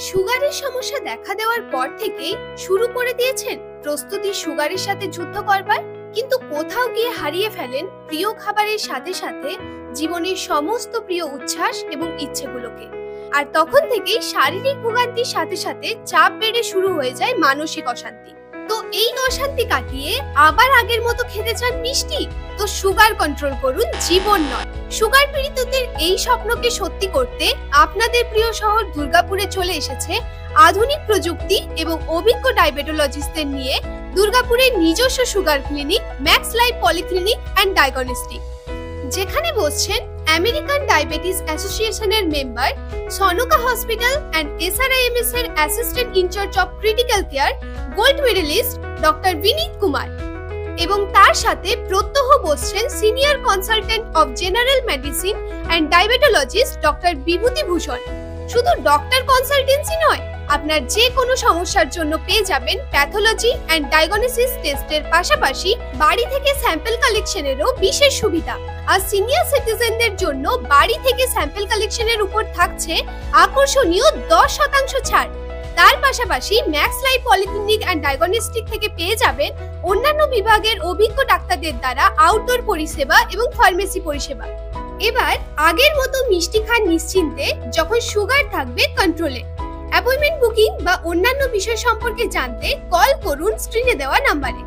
সুগারের সমস্যা দেখা দেওয়ার পর থেকেই শুরু করে দিয়েছেন প্রস্তুতি সুগারের সাথে যুদ্ধ করবার, কিন্তু কোথাও গিয়ে হারিয়ে ফেলেন প্রিয় খাবারের সাথে সাথে জীবনের সমস্ত প্রিয় উচ্ছ্বাস এবং ইচ্ছেগুলোকে। আর তখন থেকেই শারীরিক ভোগান্তির সাথে সাথে চাপ বেড়ে শুরু হয়ে যায় মানসিক অশান্তি। তো এই অশান্তি কাটিয়ে আবার আগের মতো খেতে চান মিষ্টি? তো সুগার কন্ট্রোল করুন, জীবন নয়। সুগার পীড়িতদের এই স্বপ্নকে সত্যি করতে আপনাদের প্রিয় শহর দুর্গাপুরে চলে এসেছে আধুনিক প্রযুক্তি এবং অভিজ্ঞ ডায়াবেটোলজিস্টদের নিয়ে দুর্গাপুরের নিজস্ব sugar clinic Max Life polyclinic and diagnostic, যেখানে বসছেন আমেরিকান ডায়াবেটিস অ্যাসোসিয়েশনের member, Sanka hospital and SRIMS এর assistant in-charge of critical care gold medalist doctor Binit Kumar, এবং তার সাথে প্রত্যহ বসছেন senior consultant of general medicine and diabetologist doctor Bibhuti Bhushan. শুধু ডক্টর কনসালটেন্সি নয়, আপনার যে কোনো সমস্যার জন্য পেয়ে যাবেন প্যাথোলজি অ্যান্ড ডায়াগনোসিস টেস্টের পাশাপাশি বাড়ি থেকে স্যাম্পল কালেকশনেরও বিশেষ সুবিধা। আর সিনিয়র সিটিজেনদের জন্য বাড়ি থেকে স্যাম্পল কালেকশনের উপর থাকছে আকর্ষণীয় 10% ছাড়। তার পাশাপাশি max Life polyclinic and diagnostic থেকে পেয়ে যাবেন অন্যান্য বিভাগের অভিজ্ঞ ডাক্তারদের দ্বারা আউটডোর পরিষেবা এবং ফার্মেসি পরিষেবা। এবার আগের মতো মিষ্টি খান নিশ্চিন্তে, যখন সুগার থাকবে কন্ট্রোলে। অ্যাপয়েন্টমেন্ট বুকিং বা অন্যান্য বিষয় সম্পর্কে জানতে কল করুন স্ক্রিনে দেওয়া নাম্বারে।